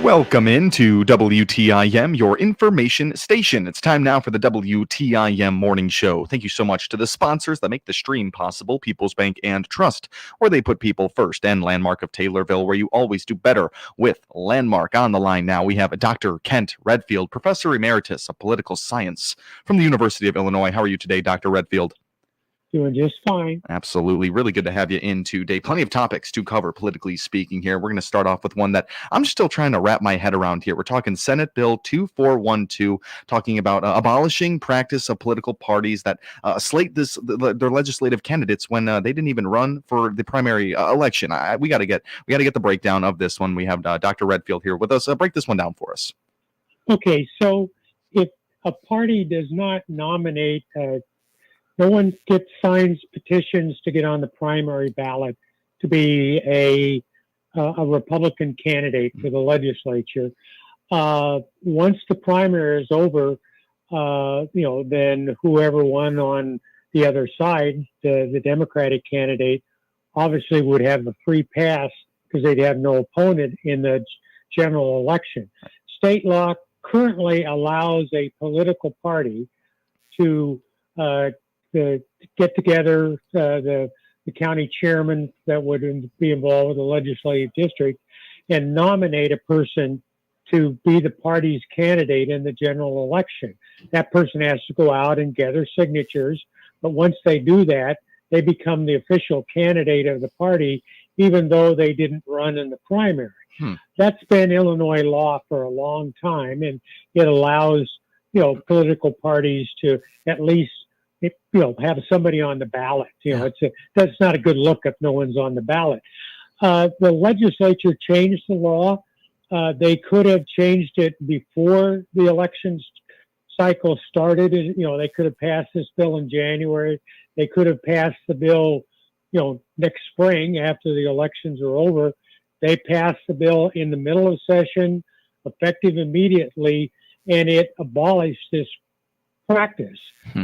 Welcome into WTIM, your information station. It's time now for the WTIM Morning Show. Thank you so much to the sponsors that make the stream possible, People's Bank and Trust, where they put people first, and Landmark of Taylorville, where you always do better with Landmark. On the line now, we have Dr. Kent Redfield, Professor Emeritus of Political Science from the University of Illinois. How are you today, Dr. Redfield? Doing just fine. Absolutely. Really good to have you in today. Plenty of topics to cover, politically speaking, here. We're going to start off with one that I'm still trying to wrap my head around here. We're talking Senate Bill 2412, talking about abolishing practice of political parties that slate their legislative candidates when they didn't even run for the primary election. We got to get the breakdown of this one. We have Dr. Redfield here with us. Break this one down for us. Okay, so if a party does not nominate no one signs petitions to get on the primary ballot to be a Republican candidate for the legislature. Once the primary is over, then whoever won on the other side, the Democratic candidate, obviously would have a free pass because they'd have no opponent in the general election. State law currently allows a political party to get together the county chairman that would be involved with the legislative district and nominate a person to be the party's candidate in the general election. That person has to go out and gather signatures, but once they do that, they become the official candidate of the party, even though they didn't run in the primary. That's been Illinois law for a long time, and it allows political parties to at least have somebody on the ballot. That's not a good look if no one's on the ballot. The legislature changed the law. They could have changed it before the elections cycle started. They could have passed this bill in January. They could have passed the bill, next spring after the elections are over. They passed the bill in the middle of session, effective immediately, and it abolished this practice.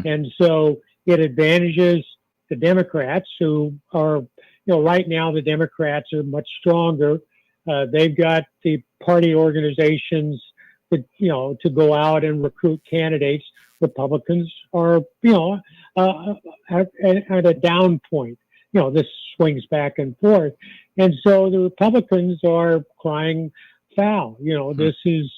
And so it advantages the Democrats who are, right now the Democrats are much stronger. They've got the party organizations to go out and recruit candidates. Republicans are, at a down point. This swings back and forth. And so the Republicans are crying foul. This is,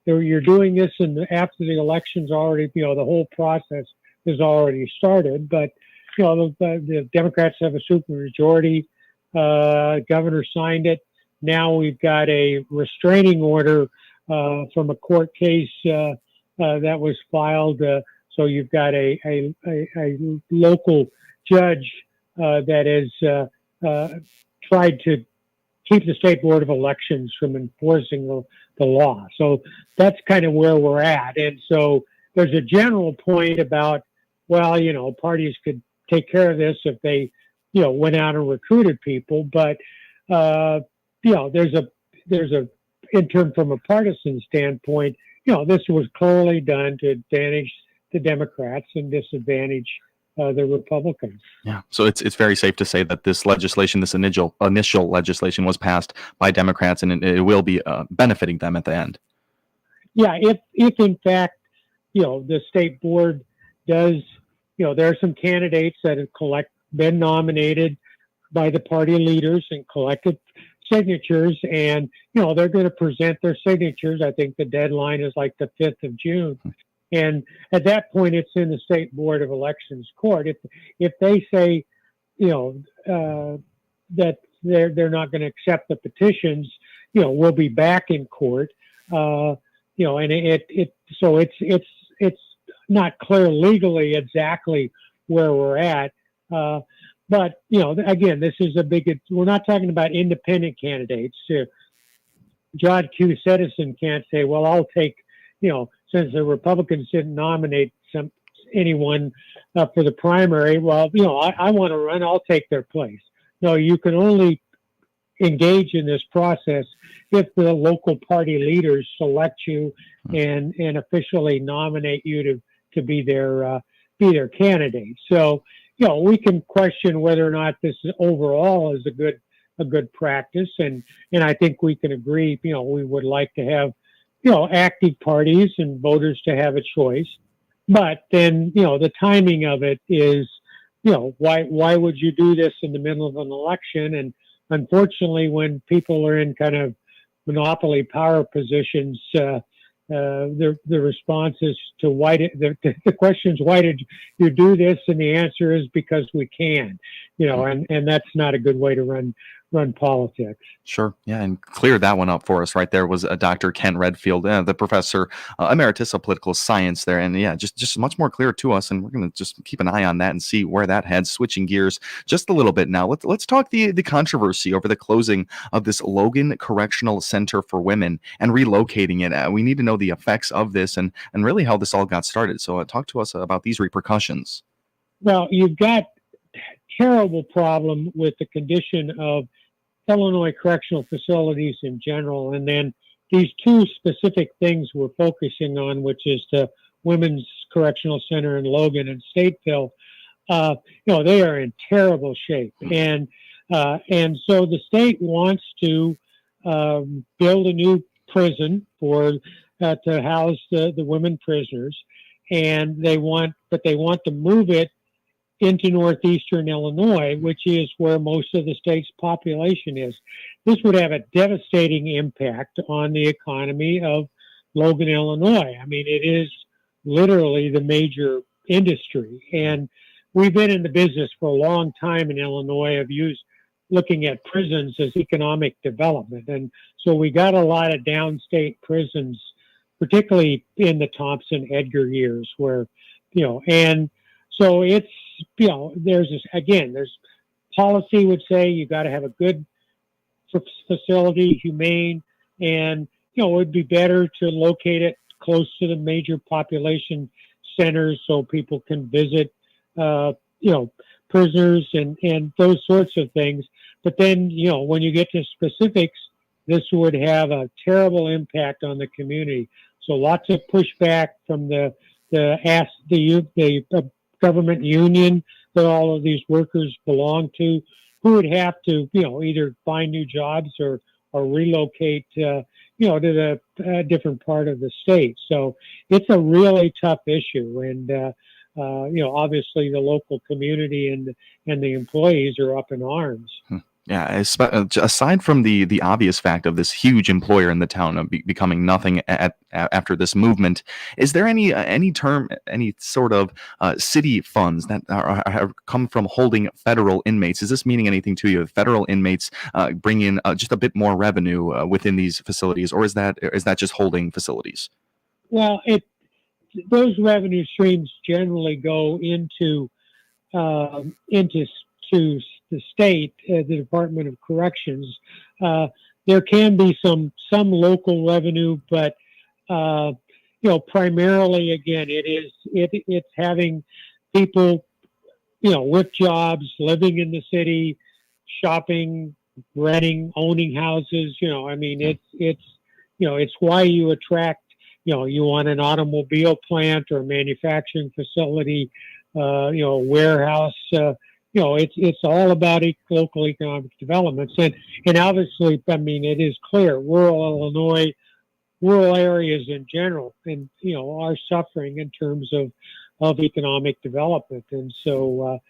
you're doing this, and after the election's already, the whole process has already started. But the Democrats have a supermajority. Governor signed it. Now we've got a restraining order from a court case that was filed. So you've got a local judge that has tried to keep the State Board of Elections from enforcing the law. So that's kind of where we're at. And so there's a general point about, parties could take care of this if they, went out and recruited people. But, there's a in terms from a partisan standpoint, this was clearly done to advantage the Democrats and disadvantage the Republicans. Yeah, so it's very safe to say that this legislation, this initial legislation, was passed by Democrats, and it will be benefiting them at the end. Yeah, if in fact, the state board does, there are some candidates that have been nominated by the party leaders and collected signatures, and they're going to present their signatures. I think the deadline is like the 5th of June. And at that point, it's in the State Board of Elections court. If they say, that they're not going to accept the petitions, we'll be back in court. And so it's not clear legally exactly where we're at. But again, this is we're not talking about independent candidates. John Q. Citizen can't say, well, I'll take, since the Republicans didn't nominate anyone for the primary, well, I want to run, I'll take their place. No, you can only engage in this process if the local party leaders select you and officially nominate you to be their candidate. So, we can question whether or not this overall is a good a good practice, and I think we can agree. We would like to have active parties and voters to have a choice, but then the timing of it is why would you do this in the middle of an election? And unfortunately, when people are in kind of monopoly power positions, the response is to the question is why did you do this, and the answer is because we can, and that's not a good way to run politics. Sure. Yeah, and cleared that one up for us right there was Dr. Ken Redfield, the professor emeritus of political science there. And yeah, just much more clear to us. And we're going to just keep an eye on that and see where that heads. Switching gears just a little bit now. Let's talk the controversy over the closing of this Logan Correctional Center for Women and relocating it. We need to know the effects of this and really how this all got started. So talk to us about these repercussions. Well, you've got terrible problem with the condition of Illinois correctional facilities in general, and then these two specific things we're focusing on, which is the Women's Correctional Center in Logan and Stateville. They are in terrible shape, and so the state wants to build a new prison to house the women prisoners, and they want to move it into northeastern Illinois, which is where most of the state's population is. This would have a devastating impact on the economy of Logan, Illinois. I mean, it is literally the major industry. And we've been in the business for a long time in Illinois of looking at prisons as economic development. And so we got a lot of downstate prisons, particularly in the Thompson Edgar years where, and so it's, there's policy would say you got to have a good facility, humane, and, it would be better to locate it close to the major population centers so people can visit, prisoners and those sorts of things. But then, when you get to specifics, this would have a terrible impact on the community. So lots of pushback from the government union that all of these workers belong to, who would have to, either find new jobs or relocate, to the different part of the state. So it's a really tough issue, and obviously the local community and the employees are up in arms. Yeah, aside from the obvious fact of this huge employer in the town of becoming nothing after this movement, is there any sort of city funds that have come from holding federal inmates? Is this meaning anything to you? Federal inmates bring in just a bit more revenue within these facilities, or is that just holding facilities? Well, those revenue streams generally go into the state, the Department of Corrections. There can be some local revenue, but primarily, again, it's having people, with jobs, living in the city, shopping, renting, owning houses. It's why you attract. You want an automobile plant or a manufacturing facility, warehouse. It's all about local economic developments. And obviously, it is clear rural Illinois, rural areas in general, and, are suffering in terms of economic development. And so,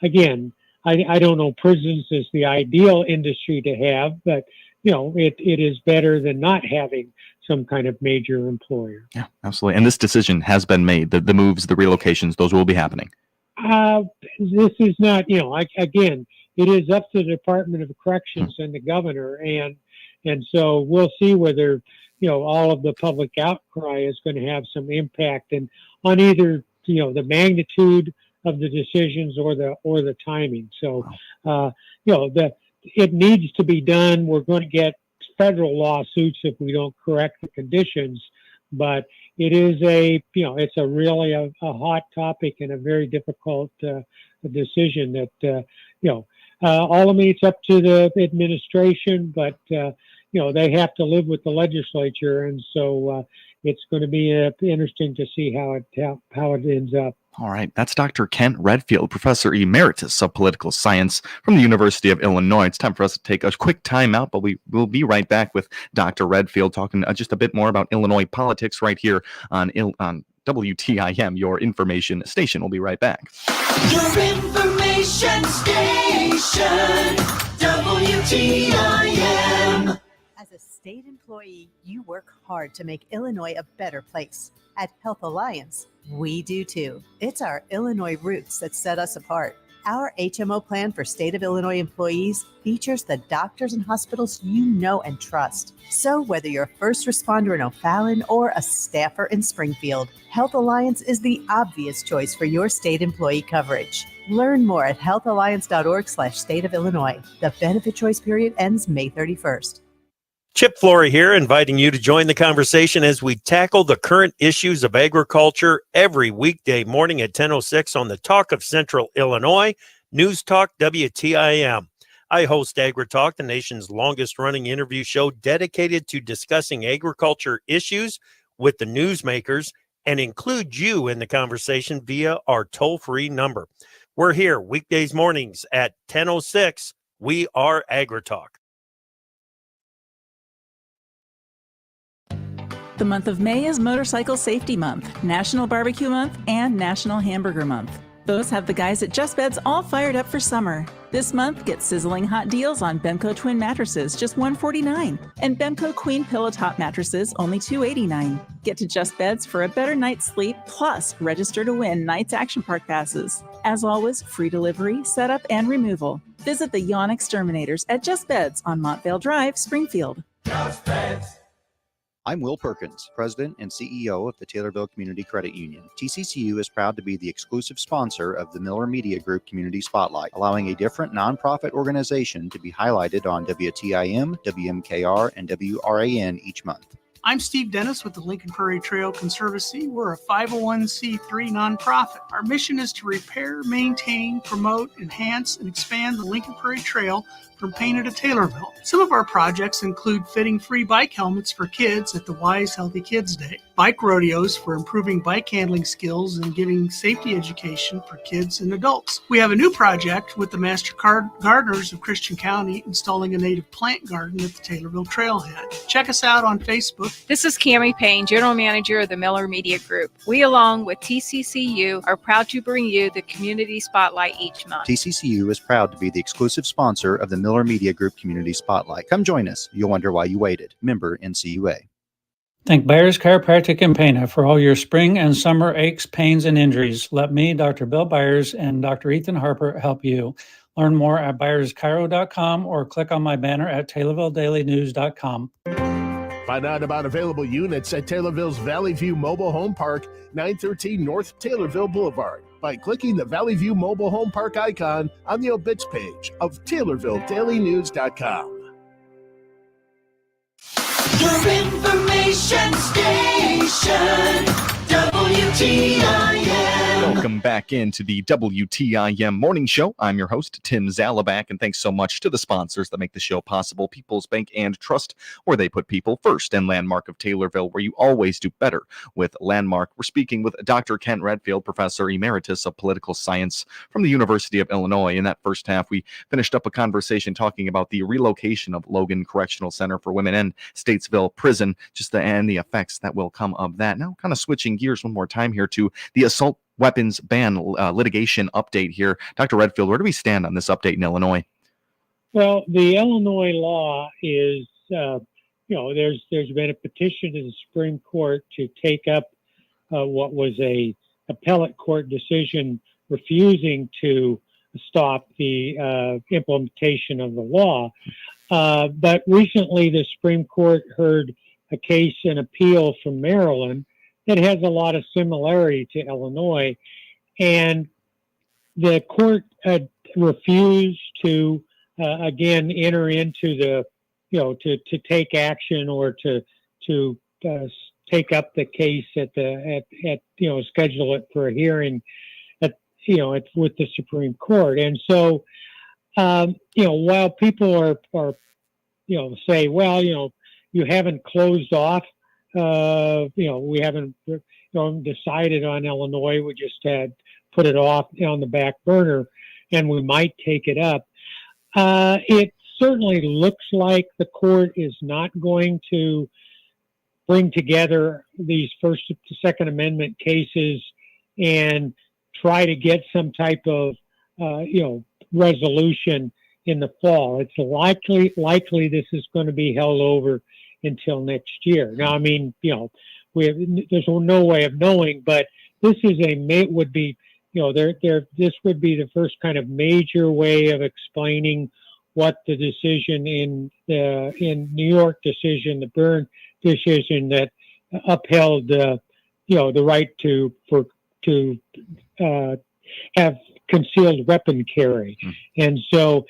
again, I don't know, prisons is the ideal industry to have, but, it is better than not having some kind of major employer. Yeah, absolutely. And this decision has been made. The moves, the relocations, those will be happening. This is not, again, it is up to the Department of Corrections and the governor. And so we'll see whether, all of the public outcry is going to have some impact and on either, the magnitude of the decisions or the timing. So, it needs to be done. We're going to get federal lawsuits if we don't correct the conditions, but it is it's a really a hot topic and a very difficult decision that, ultimately it's up to the administration, but, they have to live with the legislature, and so it's going to be interesting to see how it ends up. All right, that's Dr. Kent Redfield, Professor Emeritus of Political Science from the University of Illinois. It's time for us to take a quick time out, but we will be right back with Dr. Redfield talking just a bit more about Illinois politics right here on WTIM, your information station. We'll be right back. Your information station, WTIM. As a state employee, you work hard to make Illinois a better place. At Health Alliance, we do too. It's our Illinois roots that set us apart. Our HMO plan for state of Illinois employees features the doctors and hospitals you know and trust. So whether you're a first responder in O'Fallon or a staffer in Springfield, Health Alliance is the obvious choice for your state employee coverage. Learn more at healthalliance.org/state of Illinois. The benefit choice period ends May 31st. Chip Flory here, inviting you to join the conversation as we tackle the current issues of agriculture every weekday morning at 10:06 on the Talk of Central Illinois, News Talk WTIM. I host AgriTalk, the nation's longest-running interview show dedicated to discussing agriculture issues with the newsmakers and include you in the conversation via our toll-free number. We're here weekdays mornings at 10:06. We are AgriTalk. The month of May is Motorcycle Safety Month, National Barbecue Month, and National Hamburger Month. Those have the guys at Just Beds all fired up for summer. This month, get sizzling hot deals on Bemco Twin mattresses, just $149, and Bemco Queen Pillow Top mattresses, only $289. Get to Just Beds for a better night's sleep, plus register to win Night's Action Park passes. As always, free delivery, setup, and removal. Visit the Yawn Exterminators at Just Beds on Montvale Drive, Springfield. Just Beds. I'm Will Perkins, President and CEO of the Taylorville Community Credit Union. TCCU is proud to be the exclusive sponsor of the Miller Media Group Community Spotlight, allowing a different nonprofit organization to be highlighted on WTIM, WMKR, and WRAN each month. I'm Steve Dennis with the Lincoln Prairie Trail Conservancy. We're a 501c3 nonprofit. Our mission is to repair, maintain, promote, enhance, and expand the Lincoln Prairie Trail from Painter to Taylorville. Some of our projects include fitting free bike helmets for kids at the Wise Healthy Kids Day, bike rodeos for improving bike handling skills and giving safety education for kids and adults. We have a new project with the Master Gardeners of Christian County installing a native plant garden at the Taylorville Trailhead. Check us out on Facebook. This is Cammie Payne, General Manager of the Miller Media Group. We, along with TCCU, are proud to bring you the Community Spotlight each month. TCCU is proud to be the exclusive sponsor of the Miller Media Group Community Spotlight. Come join us. You'll wonder why you waited. Member NCUA. Thank Byers Chiropractic in Pana for all your spring and summer aches, pains, and injuries. Let me, Dr. Bill Byers, and Dr. Ethan Harper help you. Learn more at byerschiro.com or click on my banner at TaylorvilleDailyNews.com. Find out about available units at Taylorville's Valley View Mobile Home Park, 913 North Taylorville Boulevard, by clicking the Valley View Mobile Home Park icon on the obits page of TaylorvilleDailyNews.com. Your information station, WTIM. Welcome back into the WTIM Morning Show. I'm your host, Tim Zalabak, and thanks so much to the sponsors that make the show possible. People's Bank and Trust, where they put people first, and Landmark of Taylorville, where you always do better with Landmark. We're speaking with Dr. Kent Redfield, Professor Emeritus of Political Science from the University of Illinois. In that first half, we finished up a conversation talking about the relocation of Logan Correctional Center for Women and Statesville Prison, and the effects that will come of that. Now, kind of switching gears one more time here to the assault weapons ban litigation update here. Dr. Redfield, where do we stand on this update in Illinois? Well, the Illinois law is, there's been a petition to the Supreme Court to take up what was a appellate court decision refusing to stop the implementation of the law. But recently, the Supreme Court heard a case, an appeal from Maryland that has a lot of similarity to Illinois, and the court refused to again enter into the to take action or to take up the case at schedule it for a hearing with the Supreme Court. And so while people are say, well, you haven't closed off, we haven't, decided on Illinois. We just had put it off on the back burner, and we might take it up. It certainly looks like the court is not going to bring together these First to Second Amendment cases and try to get some type of, resolution in the fall. It's likely this is going to be held over until next year. Now, I mean, there's no way of knowing, but this is would be this would be the first kind of major way of explaining what the decision in New York decision, the Byrne decision that upheld the right to have concealed weapon carry, and so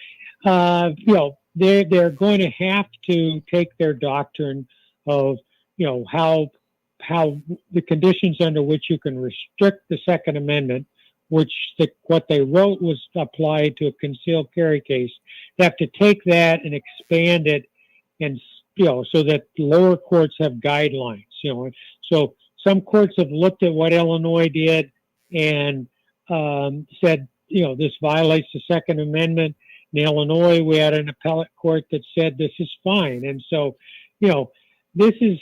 they're going to have to take their doctrine of how the conditions under which you can restrict the Second Amendment, which what they wrote was applied to a concealed carry case. They have to take that and expand it, and so that lower courts have guidelines. So some courts have looked at what Illinois did and said, this violates the Second Amendment. In Illinois, we had an appellate court that said this is fine. And so, this is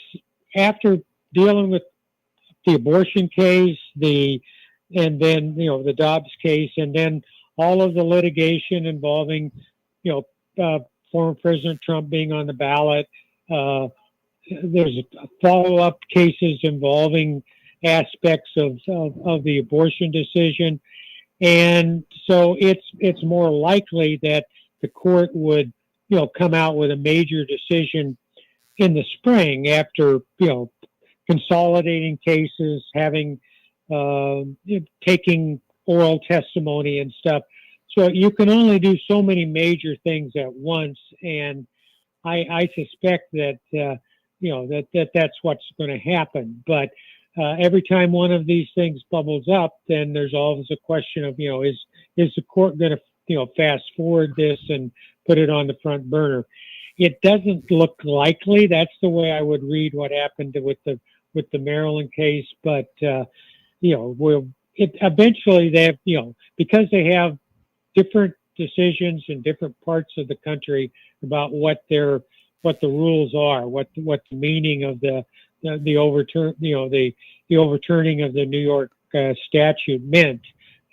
after dealing with the abortion case, and then, the Dobbs case, and then all of the litigation involving, former President Trump being on the ballot. There's follow-up cases involving aspects of the abortion decision. And so it's more likely that the court would, come out with a major decision in the spring after, consolidating cases, having, taking oral testimony and stuff. So you can only do so many major things at once. And I suspect that, that's what's going to happen. But every time one of these things bubbles up, then there's always a question of, is the court going to, fast forward this and put it on the front burner? It doesn't look likely. That's the way I would read what happened with the Maryland case. But, eventually they have, because they have different decisions in different parts of the country about what the rules are, what the meaning of the overturning of the New York statute meant.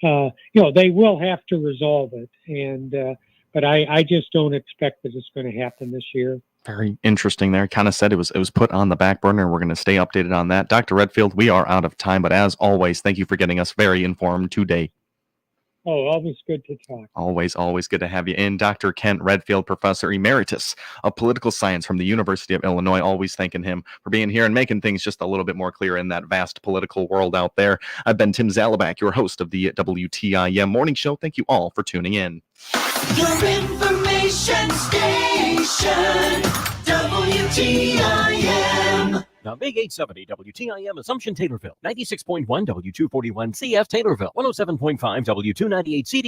They will have to resolve it, and but I just don't expect that it's going to happen this year. Very interesting there. Kind of said it was put on the back burner. We're going to stay updated on that. Dr. Redfield, we are out of time, but as always, thank you for getting us very informed today. Oh, always good to talk. Always good to have you in. Dr. Kent Redfield, Professor Emeritus of Political Science from the University of Illinois. Always thanking him for being here and making things just a little bit more clear in that vast political world out there. I've been Tim Zalabak, your host of the WTIM Morning Show. Thank you all for tuning in. Your information station, WTIM. The Big 870 WTIM Assumption Taylorville, 96.1 W241 CF Taylorville, 107.5 W298 CD.